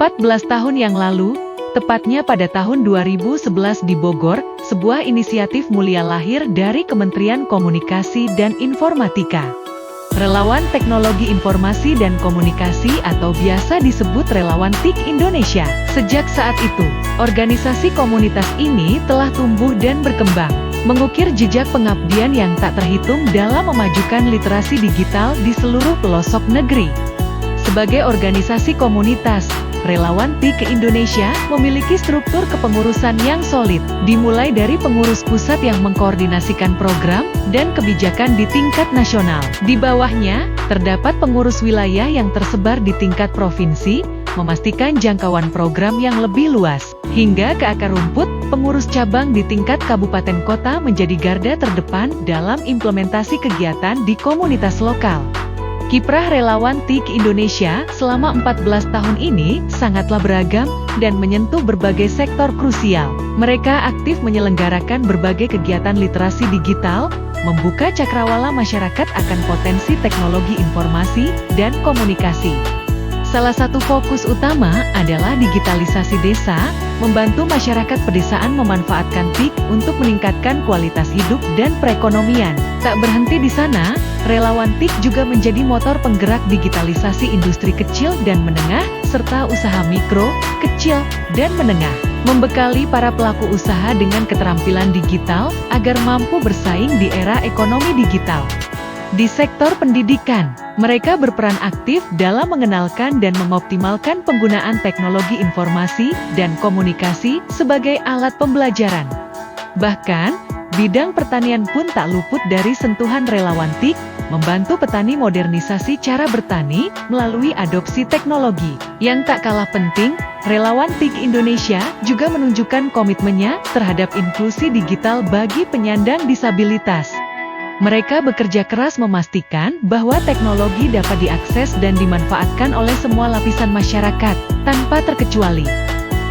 14 tahun yang lalu, tepatnya pada tahun 2011 di Bogor, sebuah inisiatif mulia lahir dari Kementerian Komunikasi dan Informatika. Relawan Teknologi Informasi dan Komunikasi atau biasa disebut Relawan TIK Indonesia. Sejak saat itu, organisasi komunitas ini telah tumbuh dan berkembang, mengukir jejak pengabdian yang tak terhitung dalam memajukan literasi digital di seluruh pelosok negeri. Sebagai organisasi komunitas, Relawan TIK Indonesia memiliki struktur kepengurusan yang solid, dimulai dari pengurus pusat yang mengkoordinasikan program dan kebijakan di tingkat nasional. Di bawahnya, terdapat pengurus wilayah yang tersebar di tingkat provinsi, memastikan jangkauan program yang lebih luas. Hingga ke akar rumput, pengurus cabang di tingkat kabupaten kota menjadi garda terdepan dalam implementasi kegiatan di komunitas lokal. Kiprah Relawan TIK Indonesia selama 14 tahun ini sangatlah beragam dan menyentuh berbagai sektor krusial. Mereka aktif menyelenggarakan berbagai kegiatan literasi digital, membuka cakrawala masyarakat akan potensi teknologi informasi dan komunikasi. Salah satu fokus utama adalah digitalisasi desa, membantu masyarakat pedesaan memanfaatkan TIK untuk meningkatkan kualitas hidup dan perekonomian. Tak berhenti di sana, Relawan TIK juga menjadi motor penggerak digitalisasi industri kecil dan menengah, serta usaha mikro, kecil, dan menengah. Membekali para pelaku usaha dengan keterampilan digital, agar mampu bersaing di era ekonomi digital. Di sektor pendidikan, mereka berperan aktif dalam mengenalkan dan mengoptimalkan penggunaan teknologi informasi dan komunikasi sebagai alat pembelajaran. Bahkan, bidang pertanian pun tak luput dari sentuhan Relawan TIK, membantu petani modernisasi cara bertani melalui adopsi teknologi. Yang tak kalah penting, Relawan TIK Indonesia juga menunjukkan komitmennya terhadap inklusi digital bagi penyandang disabilitas. Mereka bekerja keras memastikan bahwa teknologi dapat diakses dan dimanfaatkan oleh semua lapisan masyarakat, tanpa terkecuali.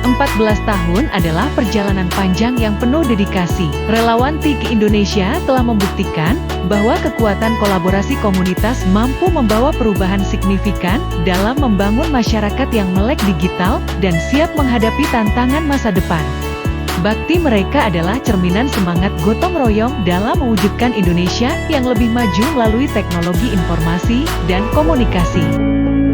14 tahun adalah perjalanan panjang yang penuh dedikasi. Relawan TIK Indonesia telah membuktikan bahwa kekuatan kolaborasi komunitas mampu membawa perubahan signifikan dalam membangun masyarakat yang melek digital dan siap menghadapi tantangan masa depan. Bakti mereka adalah cerminan semangat gotong royong dalam mewujudkan Indonesia yang lebih maju melalui teknologi informasi dan komunikasi.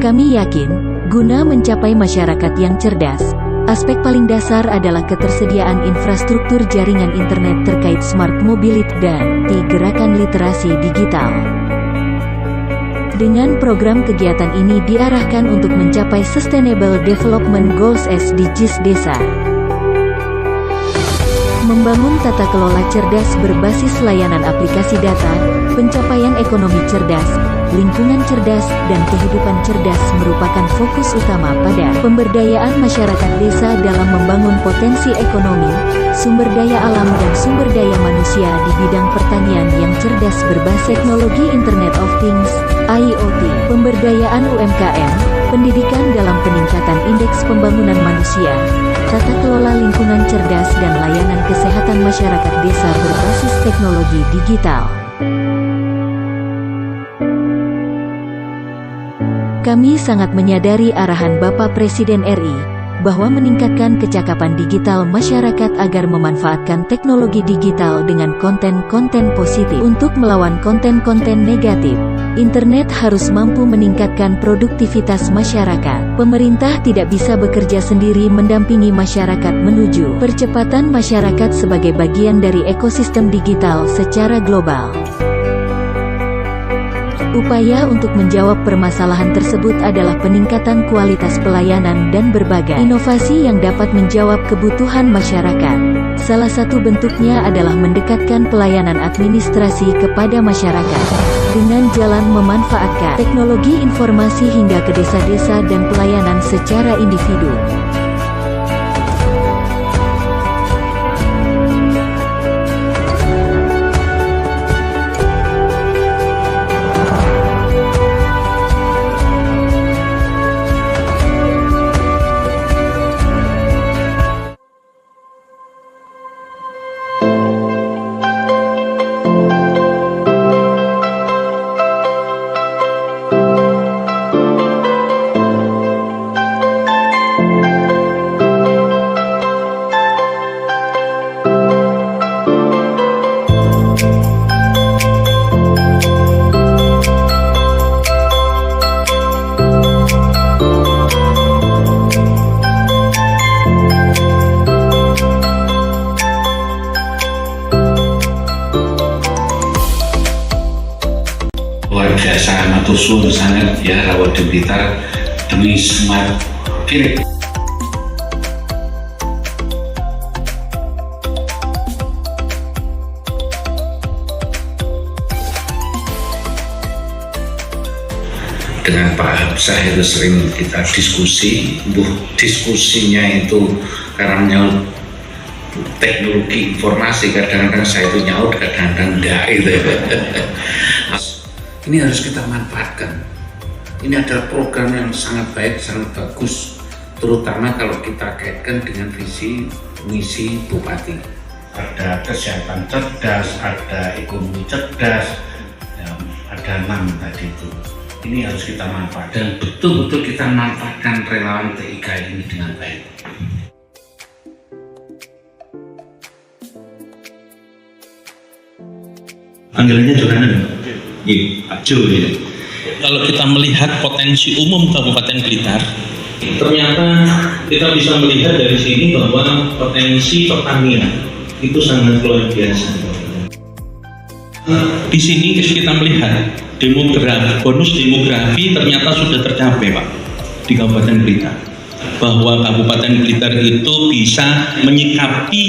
Kami yakin, guna mencapai masyarakat yang cerdas, aspek paling dasar adalah ketersediaan infrastruktur jaringan internet terkait smart mobility dan gerakan literasi digital. Dengan program kegiatan ini diarahkan untuk mencapai Sustainable Development Goals SDGs Desa. Membangun tata kelola cerdas berbasis layanan aplikasi data, pencapaian ekonomi cerdas, lingkungan cerdas, dan kehidupan cerdas merupakan fokus utama pada pemberdayaan masyarakat desa dalam membangun potensi ekonomi, sumber daya alam dan sumber daya manusia di bidang pertanian yang cerdas berbasis teknologi Internet of Things, IoT, pemberdayaan UMKM, pendidikan dalam peningkatan indeks pembangunan manusia, tata kelola lingkungan cerdas dan layanan kesehatan masyarakat desa berbasis teknologi digital. Kami sangat menyadari arahan Bapak Presiden RI, bahwa meningkatkan kecakapan digital masyarakat agar memanfaatkan teknologi digital dengan konten-konten positif untuk melawan konten-konten negatif. Internet harus mampu meningkatkan produktivitas masyarakat. Pemerintah tidak bisa bekerja sendiri mendampingi masyarakat menuju percepatan masyarakat sebagai bagian dari ekosistem digital secara global. Upaya untuk menjawab permasalahan tersebut adalah peningkatan kualitas pelayanan dan berbagai inovasi yang dapat menjawab kebutuhan masyarakat. Salah satu bentuknya adalah mendekatkan pelayanan administrasi kepada masyarakat dengan jalan memanfaatkan teknologi informasi hingga ke desa-desa dan pelayanan secara individu. luar biasa, matur suwun sangat ya rawuh di Blitar demi smart village. Dengan Pak Habsah itu sering kita diskusi, diskusinya itu karena menyaut teknologi informasi, kadang-kadang saya itu nyaut, kadang-kadang enggak itu. Ini harus kita manfaatkan. Ini adalah program yang sangat baik, sangat bagus, terutama kalau kita kaitkan dengan visi misi Bupati. Ada kesehatan cerdas, ada ekonomi cerdas, ya, ada 6 tadi itu. Ini harus kita manfaatkan dan betul-betul kita manfaatkan relawan TIK ini dengan baik. Panggilannya Jokanan, Pak Jo ya. Kalau kita melihat potensi umum Kabupaten Blitar, ternyata kita bisa melihat dari sini bahwa potensi pertanian itu sangat luar biasa. Di sini kita melihat bonus demografi ternyata sudah tercapai, Pak, di Kabupaten Blitar. Bahwa Kabupaten Blitar itu bisa menyikapi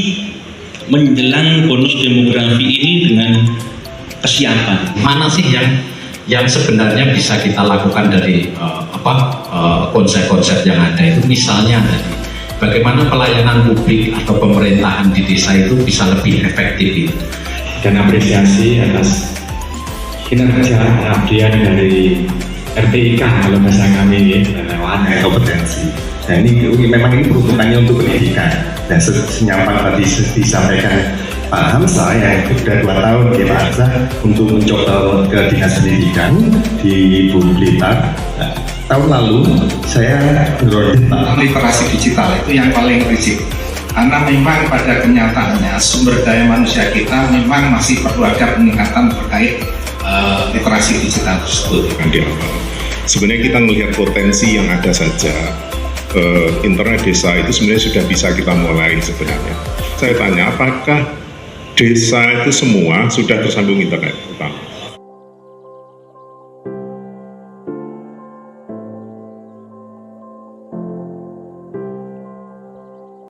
menjelang bonus demografi ini dengan kesiapan. Mana sih yang sebenarnya bisa kita lakukan dari konsep-konsep yang ada itu, misalnya tadi bagaimana pelayanan publik atau pemerintahan di desa itu bisa lebih efektif itu. Dan apresiasi atas kinerja pengabdian dari RTIK kalau bahasa kami ya, relawan Kompetensi. Nah ini memang ini peruntukannya untuk pendidikan. Dan senyaman tadi disampaikan Pak Hamzah yang sudah 2 tahun di Pak Hamzah untuk mencoba ke Dinas Pendidikan di Blitar. Nah, tahun lalu saya literasi digital itu yang paling prinsip. Karena memang pada kenyataannya sumber daya manusia kita memang masih perlu ada peningkatan terkait literasi digital tersebut. Sebenarnya kita melihat potensi yang ada saja, internet desa itu sebenarnya sudah bisa kita mulai sebenarnya. Saya tanya, apakah desa itu semua sudah tersambung internet? Utama.